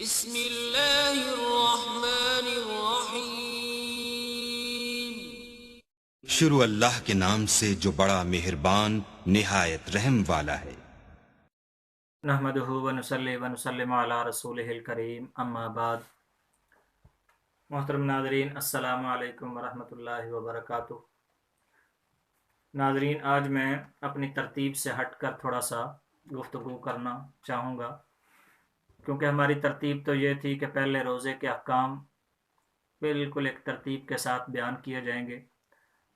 بسم اللہ الرحمن الرحیم۔ شروع اللہ کے نام سے جو بڑا مہربان نہایت رحم والا ہے۔ نحمدہ ونصلی ونسلم علی رسولہ الکریم، اما بعد۔ محترم ناظرین، السلام علیکم ورحمۃ اللہ وبرکاتہ۔ ناظرین، آج میں اپنی ترتیب سے ہٹ کر تھوڑا سا گفتگو کرنا چاہوں گا، کیونکہ ہماری ترتیب تو یہ تھی کہ پہلے روزے کے احکام بالکل ایک ترتیب کے ساتھ بیان کیے جائیں گے۔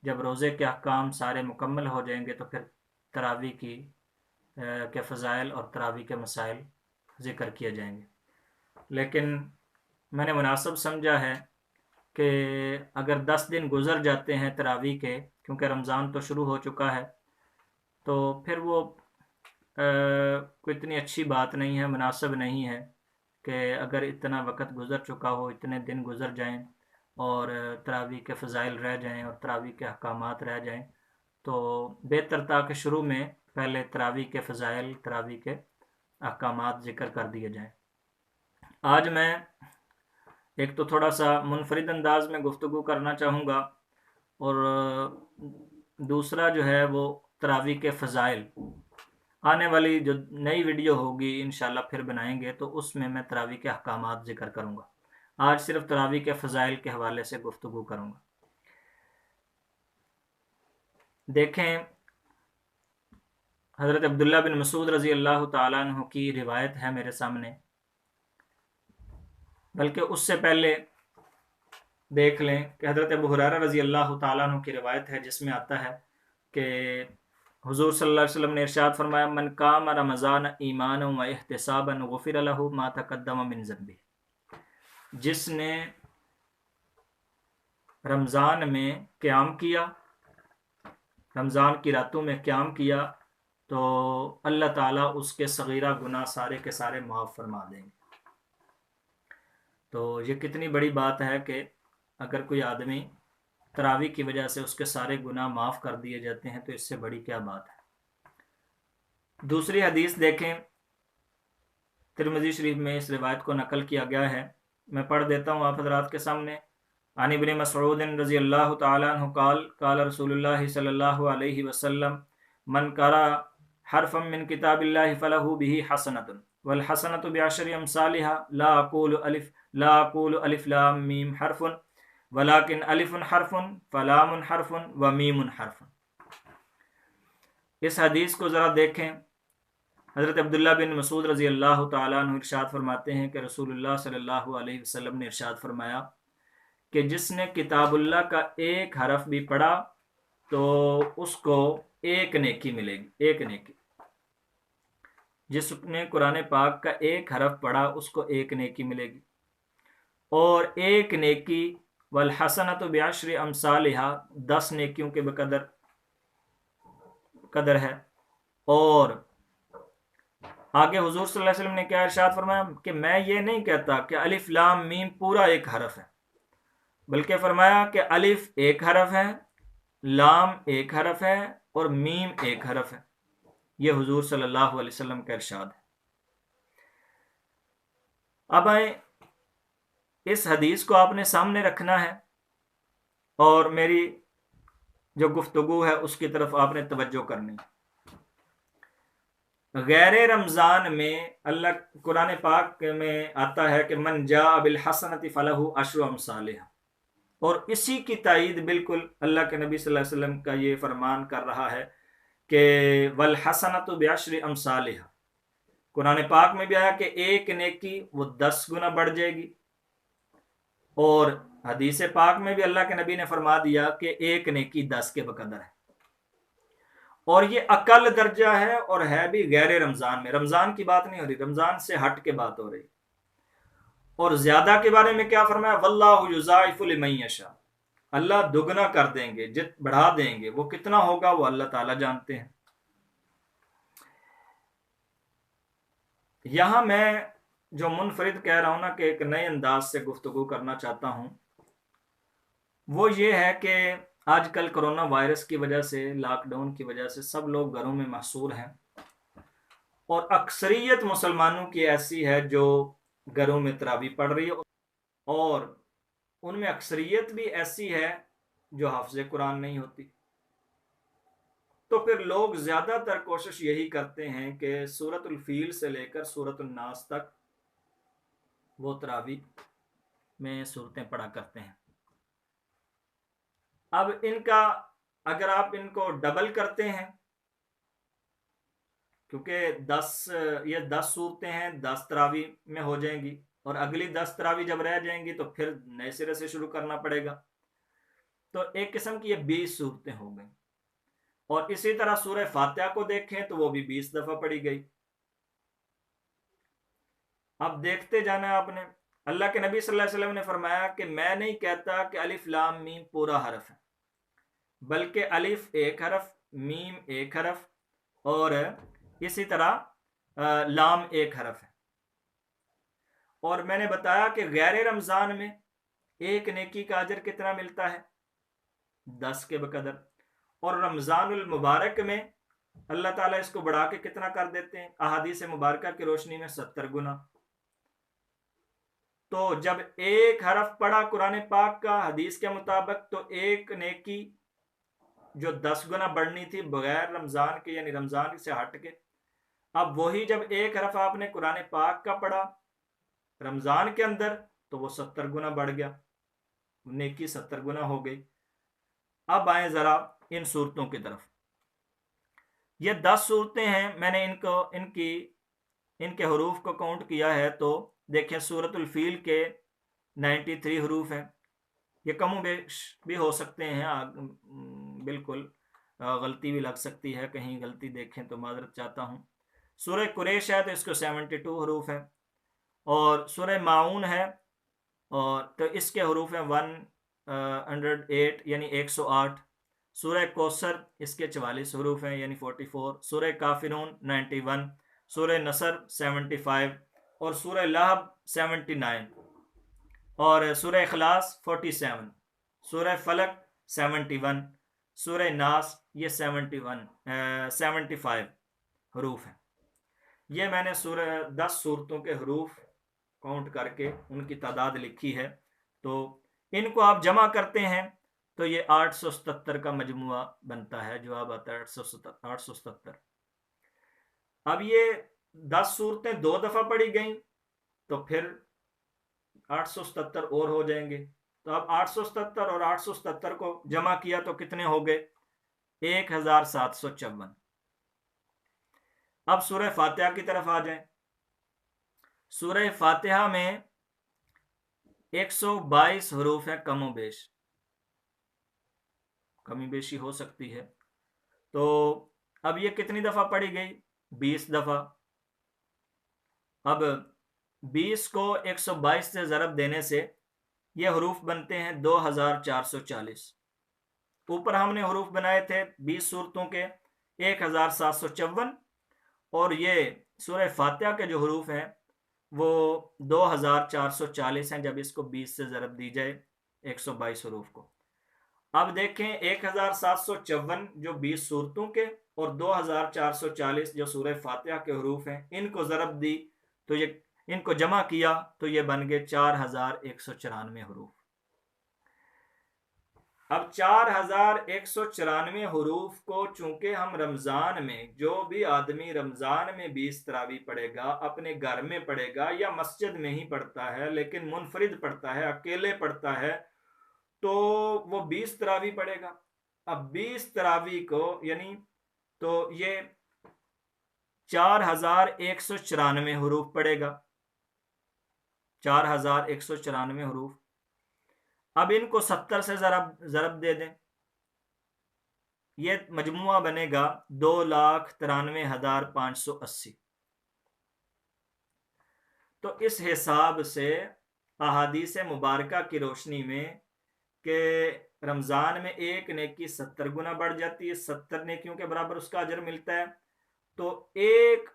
جب روزے کے احکام سارے مکمل ہو جائیں گے تو پھر تراویح کے فضائل اور تراویح کے مسائل ذکر کیے جائیں گے۔ لیکن میں نے مناسب سمجھا ہے کہ اگر 10 دن گزر جاتے ہیں تراویح کے، کیونکہ رمضان تو شروع ہو چکا ہے، تو پھر وہ کوئی اتنی اچھی بات نہیں ہے، مناسب نہیں ہے کہ اگر اتنا وقت گزر چکا ہو، اتنے دن گزر جائیں اور تراویح کے فضائل رہ جائیں اور تراویح کے احکامات رہ جائیں، تو بہتر تھا کہ شروع میں پہلے تراویح کے فضائل، تراویح کے احکامات ذکر کر دیے جائیں۔ آج میں ایک تو تھوڑا سا منفرد انداز میں گفتگو کرنا چاہوں گا، اور دوسرا جو ہے وہ تراویح کے فضائل۔ آنے والی جو نئی ویڈیو ہوگی انشاءاللہ پھر بنائیں گے، تو اس میں تراویح کے احکامات ذکر کروں گا۔ آج صرف تراویح کے فضائل کے حوالے سے گفتگو کروں گا۔ دیکھیں، حضرت عبداللہ بن مسعود رضی اللہ تعالیٰ عنہ کی روایت ہے میرے سامنے، بلکہ اس سے پہلے دیکھ لیں کہ حضرت ابو ہریرہ رضی اللہ تعالیٰ عنہ کی روایت ہے، جس میں آتا ہے کہ حضور صلی اللہ علیہ وسلم نے ارشاد فرمایا: من قام رمضان ایمانا و احتسابا غفر له ما تقدم من ذنبه۔ جس نے رمضان میں قیام کیا، رمضان کی راتوں میں قیام کیا، تو اللہ تعالیٰ اس کے صغیرہ گناہ سارے کے سارے معاف فرما دیں گے۔ تو یہ کتنی بڑی بات ہے کہ اگر کوئی آدمی تراویح کی وجہ سے اس کے سارے گناہ معاف کر دیے جاتے ہیں، تو اس سے بڑی کیا بات ہے۔ دوسری حدیث دیکھیں، ترمذی شریف میں اس روایت کو نقل کیا گیا ہے، میں پڑھ دیتا ہوں آپ حضرات کے سامنے۔ عن ابن مسعود رضی اللہ تعالیٰ عنہ قال قال رسول اللہ صلی اللہ علیہ وسلم: من قرأ حرفا من کتاب اللہ فلہ بہ حسنۃ والحسنۃ بعشر امثالها لا اقول الف لام میم حرف ولكن الف حرف فلام حرف ومیم حرف۔ اس حدیث کو ذرا دیکھیں۔ حضرت عبداللہ بن مسعود رضی اللہ تعالیٰ عنہ ارشاد فرماتے ہیں کہ رسول اللہ صلی اللہ علیہ وسلم نے ارشاد فرمایا کہ جس نے کتاب اللہ کا ایک حرف بھی پڑھا تو اس کو ایک نیکی ملے گی، ایک نیکی۔ جس نے قرآن پاک کا ایک حرف پڑھا اس کو ایک نیکی ملے گی، اور ایک نیکی والحسنۃ بعشر امثالها 10 نیکیوں کے قدر ہے۔ اور آگے حضور صلی اللہ علیہ وسلم نے کیا ارشاد فرمایا کہ میں یہ نہیں کہتا کہ الف لام میم پورا ایک حرف ہے، بلکہ فرمایا کہ الف ایک حرف ہے، لام ایک حرف ہے، اور میم ایک حرف ہے۔ یہ حضور صلی اللہ علیہ وسلم کا ارشاد ہے۔ اب آئیں، اس حدیث کو آپ نے سامنے رکھنا ہے، اور میری جو گفتگو ہے اس کی طرف آپ نے توجہ کرنی ہے۔ غیر رمضان میں اللہ قرآن پاک میں آتا ہے کہ من جاء بالحسنۃ فلہ عشر امثالها، اور اسی کی تائید بالکل اللہ کے نبی صلی اللہ علیہ وسلم کا یہ فرمان کر رہا ہے کہ والحسنۃ بعشر امثالها۔ قرآن پاک میں بھی آیا کہ ایک نیکی وہ 10 گنا بڑھ جائے گی، اور حدیث پاک میں بھی اللہ کے نبی نے فرما دیا کہ ایک نیکی 10 کے بقدر ہے، اور یہ اقل درجہ ہے، اور ہے بھی غیر رمضان میں۔ رمضان کی بات نہیں ہو رہی، رمضان سے ہٹ کے بات ہو رہی۔ اور زیادہ کے بارے میں کیا فرمایا؟ واللہ یضاعف لمن یشاء، اللہ دگنا کر دیں گے، بڑھا دیں گے، وہ کتنا ہوگا وہ اللہ تعالیٰ جانتے ہیں۔ یہاں میں جو منفرد کہہ رہا ہوں نا کہ ایک نئے انداز سے گفتگو کرنا چاہتا ہوں، وہ یہ ہے کہ آج کل کرونا وائرس کی وجہ سے، لاک ڈاؤن کی وجہ سے سب لوگ گھروں میں محصور ہیں، اور اکثریت مسلمانوں کی ایسی ہے جو گھروں میں تراویح پڑھ رہی ہے، اور ان میں اکثریت بھی ایسی ہے جو حافظ قرآن نہیں ہوتی، تو پھر لوگ زیادہ تر کوشش یہی کرتے ہیں کہ سورۃ الفیل سے لے کر سورۃ الناس تک وہ تراویح میں صورتیں پڑھا کرتے ہیں۔ اب ان کا اگر آپ ان کو ڈبل کرتے ہیں، کیونکہ 10 صورتیں ہیں، 10 تراویح میں ہو جائیں گی، اور اگلی 10 تراویح جب رہ جائیں گی تو پھر نئے سرے سے شروع کرنا پڑے گا، تو ایک قسم کی یہ 20 صورتیں ہو گئیں۔ اور اسی طرح سورہ فاتحہ کو دیکھیں تو وہ بھی 20 دفعہ پڑھی گئی۔ اب دیکھتے جانا آپ نے، اللہ کے نبی صلی اللہ علیہ وسلم نے فرمایا کہ میں نہیں کہتا کہ الف لام میم پورا حرف ہے، بلکہ الف ایک حرف، میم ایک حرف، اور اسی طرح لام ایک حرف ہے۔ اور میں نے بتایا کہ غیر رمضان میں ایک نیکی کا اجر کتنا ملتا ہے؟ 10 کے بقدر، اور رمضان المبارک میں اللہ تعالیٰ اس کو بڑھا کے کتنا کر دیتے ہیں؟ احادیث مبارکہ کی روشنی میں 70 گنا۔ تو جب ایک حرف پڑھا قرآن پاک کا حدیث کے مطابق، تو ایک نیکی جو 10 گنا بڑھنی تھی بغیر رمضان کے، یعنی رمضان سے ہٹ کے، اب وہی جب ایک حرف آپ نے قرآن پاک کا پڑھا رمضان کے اندر تو وہ 70 گنا بڑھ گیا، نیکی 70 گنا ہو گئی۔ اب آئیں ذرا ان صورتوں کی طرف۔ یہ 10 صورتیں ہیں، میں نے ان کے حروف کو کاؤنٹ کیا ہے، تو دیکھیں سورۃ الفیل کے 93 حروف ہیں۔ یہ کم و بیش بھی ہو سکتے ہیں، بالکل غلطی بھی لگ سکتی ہے، کہیں غلطی دیکھیں تو معذرت چاہتا ہوں۔ سورہ قریش ہے تو اس کو 72 حروف ہیں، اور سورہ معون ہے اور تو اس کے حروف ہیں 108 یعنی 108۔ سورہ کوثر اس کے 44 حروف ہیں یعنی 44۔ سورہ کافرون 91، سورہ نصر 75، اور سورہ لہب 79، اور سورہ اخلاص 47، سورہ فلق 71، سورہ ناس یہ 75 حروف ہیں۔ یہ میں نے 10 صورتوں کے حروف کاؤنٹ کر کے ان کی تعداد لکھی ہے، تو ان کو آپ جمع کرتے ہیں تو یہ 877 کا مجموعہ بنتا ہے، جواب آتا ہے 877۔ اب یہ 10 صورتیں 2 دفعہ پڑھی گئیں تو پھر 877 اور ہو جائیں گے، تو اب 877 اور 877 کو جمع کیا تو کتنے ہو گئے؟ 1754۔ اب سورہ فاتحہ کی طرف آ جائیں۔ سورہ فاتحہ میں 122 حروف ہیں، کم و بیش، کمی بیشی ہو سکتی ہے، تو اب یہ کتنی دفعہ پڑھی گئی؟ 20 دفعہ۔ اب 20 کو 122 سے ضرب دینے سے یہ حروف بنتے ہیں 2440۔ اوپر ہم نے حروف بنائے تھے 20 صورتوں کے 1754، اور یہ سورہ فاتحہ کے جو حروف ہیں وہ 2440 ہیں جب اس کو 20 سے ضرب دی جائے 122 حروف کو۔ اب دیکھیں 1754 جو 20 صورتوں کے اور 2440 جو سورہ فاتحہ کے حروف ہیں، ان کو ضرب دی تو ان کو جمع کیا تو یہ بن گئے 4194 حروف۔ اب 4194 حروف کو چونکہ ہم رمضان میں، جو بھی آدمی رمضان میں 20 تراویح پڑھے گا، اپنے گھر میں پڑھے گا یا مسجد میں ہی پڑھتا ہے لیکن منفرد پڑھتا ہے، اکیلے پڑھتا ہے، تو وہ 20 تراویح پڑھے گا۔ اب 20 تراویح کو یعنی تو یہ 4194 حروف پڑھے گا، 4194 حروف۔ اب ان کو 70 سے ضرب دے دیں، یہ مجموعہ بنے گا 2,93,580۔ تو اس حساب سے احادیث مبارکہ کی روشنی میں کہ رمضان میں ایک نیکی 70 گنا بڑھ جاتی ہے، 70 نیکیوں کے برابر اس کا اجر ملتا ہے، تو ایک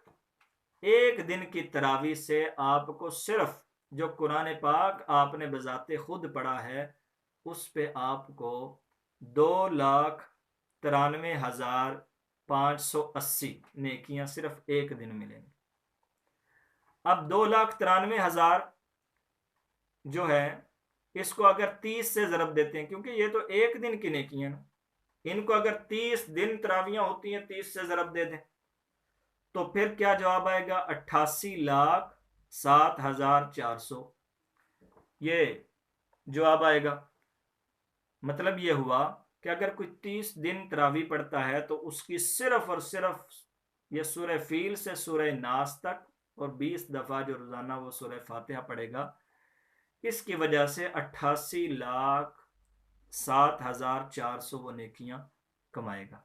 دن کی تراویح سے آپ کو صرف جو قرآن پاک آپ نے بذات خود پڑھا ہے اس پہ آپ کو 2,93,580 نیکیاں صرف ایک دن ملیں گی۔ اب 2,93,000 جو ہے اس کو اگر 30 سے ضرب دیتے ہیں، کیونکہ یہ تو ایک دن کی نیکیاں نا، ان کو اگر 30 دن تراویحیں ہوتی ہیں 30 سے ضرب دے دیں تو پھر کیا جواب آئے گا؟ 88,07,400 یہ جواب آئے گا۔ مطلب یہ ہوا کہ اگر کوئی 30 دن تراویح پڑھتا ہے تو اس کی صرف اور صرف یہ سورہ فیل سے سورہ ناس تک اور 20 دفعہ جو روزانہ وہ سورہ فاتحہ پڑھے گا، اس کی وجہ سے 88,07,400 وہ نیکیاں کمائے گا۔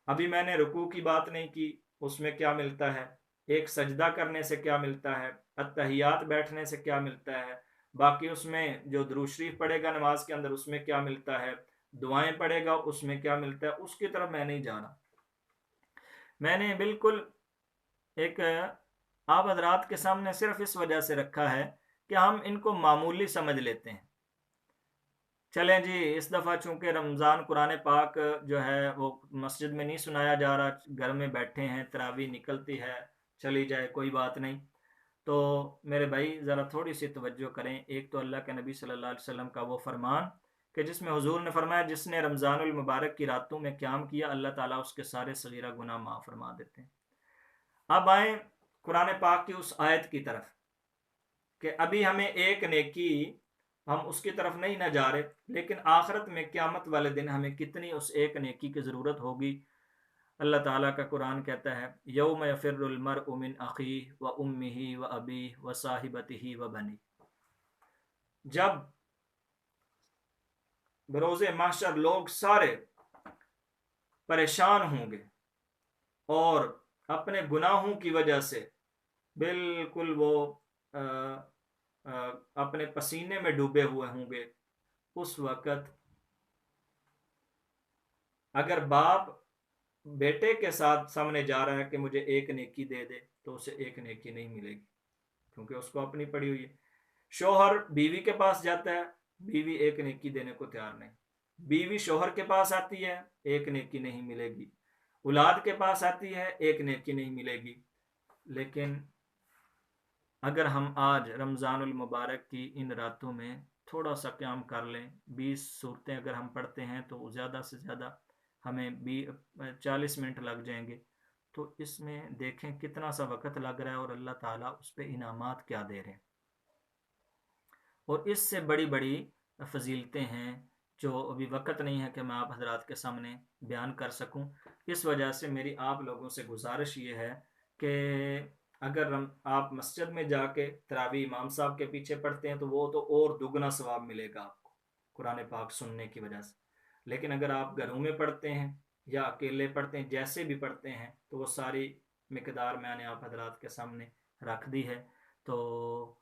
ابھی میں نے رکوع کی بات نہیں کی، اس میں کیا ملتا ہے، ایک سجدہ کرنے سے کیا ملتا ہے، اتحیات بیٹھنے سے کیا ملتا ہے، باقی اس میں جو درود شریف پڑھے گا نماز کے اندر اس میں کیا ملتا ہے، دعائیں پڑھے گا اس میں کیا ملتا ہے، اس کی طرف میں نہیں جا رہا۔ میں نے بالکل ایک آپ حضرات کے سامنے صرف اس وجہ سے رکھا ہے کہ ہم ان کو معمولی سمجھ لیتے ہیں۔ چلیں جی، اس دفعہ چونکہ رمضان قرآن پاک جو ہے وہ مسجد میں نہیں سنایا جا رہا، گھر میں بیٹھے ہیں، تراویح نکلتی ہے، چلی جائے کوئی بات نہیں، تو میرے بھائی ذرا تھوڑی سی توجہ کریں۔ ایک تو اللہ کے نبی صلی اللہ علیہ وسلم کا وہ فرمان کہ جس میں حضور نے فرمایا جس نے رمضان المبارک کی راتوں میں قیام کیا اللہ تعالیٰ اس کے سارے صغیرہ گناہ معاف فرما دیتے ہیں۔ اب آئیں قرآن پاک کی اس آیت کی طرف کہ ابھی ہمیں ایک نیکی، ہم اس کی طرف نہیں نہ جا رہے، لیکن آخرت میں قیامت والے دن ہمیں کتنی اس ایک نیکی کی ضرورت ہوگی۔ اللہ تعالیٰ کا قرآن کہتا ہے یوم یفر المرء من اخیہ و امہ و ابیہ و صاحبتہ و بنیہ، جب بروز محشر لوگ سارے پریشان ہوں گے اور اپنے گناہوں کی وجہ سے بالکل وہ اپنے پسینے میں ڈوبے ہوئے ہوں گے، اس وقت اگر باپ بیٹے کے ساتھ سامنے جا رہا ہے کہ مجھے ایک نیکی دے دے تو اسے ایک نیکی نہیں ملے گی، کیونکہ اس کو اپنی پڑی ہوئی ہے۔ شوہر بیوی کے پاس جاتا ہے، بیوی ایک نیکی دینے کو تیار نہیں، بیوی شوہر کے پاس آتی ہے، ایک نیکی نہیں ملے گی، اولاد کے پاس آتی ہے، ایک نیکی نہیں ملے گی۔ لیکن اگر ہم آج رمضان المبارک کی ان راتوں میں تھوڑا سا قیام کر لیں، 20 صورتیں اگر ہم پڑھتے ہیں تو زیادہ سے زیادہ ہمیں 40 منٹ لگ جائیں گے، تو اس میں دیکھیں کتنا سا وقت لگ رہا ہے اور اللہ تعالیٰ اس پہ انعامات کیا دے رہے ہیں، اور اس سے بڑی بڑی فضیلتیں ہیں جو ابھی وقت نہیں ہے کہ میں آپ حضرات کے سامنے بیان کر سکوں۔ اس وجہ سے میری آپ لوگوں سے گزارش یہ ہے کہ اگر آپ مسجد میں جا کے تراویح امام صاحب کے پیچھے پڑھتے ہیں تو وہ تو اور دگنا ثواب ملے گا آپ کو قرآن پاک سننے کی وجہ سے، لیکن اگر آپ گھروں میں پڑھتے ہیں یا اکیلے پڑھتے ہیں، جیسے بھی پڑھتے ہیں، تو وہ ساری مقدار میں نے آپ حضرات کے سامنے رکھ دی ہے۔ تو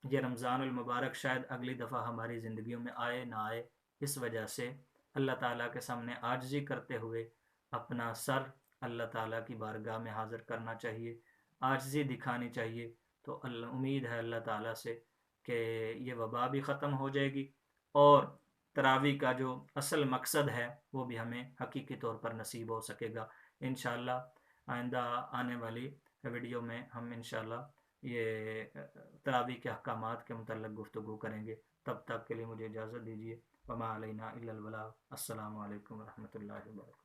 یہ رمضان المبارک شاید اگلی دفعہ ہماری زندگیوں میں آئے نہ آئے، اس وجہ سے اللہ تعالیٰ کے سامنے عاجزی کرتے ہوئے اپنا سر اللہ تعالیٰ کی بارگاہ میں حاضر کرنا چاہیے، عاجزی دکھانی چاہیے، تو امید ہے اللہ تعالیٰ سے کہ یہ وبا بھی ختم ہو جائے گی اور تراویح کا جو اصل مقصد ہے وہ بھی ہمیں حقیقی طور پر نصیب ہو سکے گا۔ انشاءاللہ آئندہ آنے والی ویڈیو میں ہم انشاءاللہ یہ تراویح کے احکامات کے متعلق گفتگو کریں گے۔ تب تک کے لیے مجھے اجازت دیجیے۔ وما علینا الا البلاغ۔ السلام علیکم ورحمۃ اللہ وبرکاتہ۔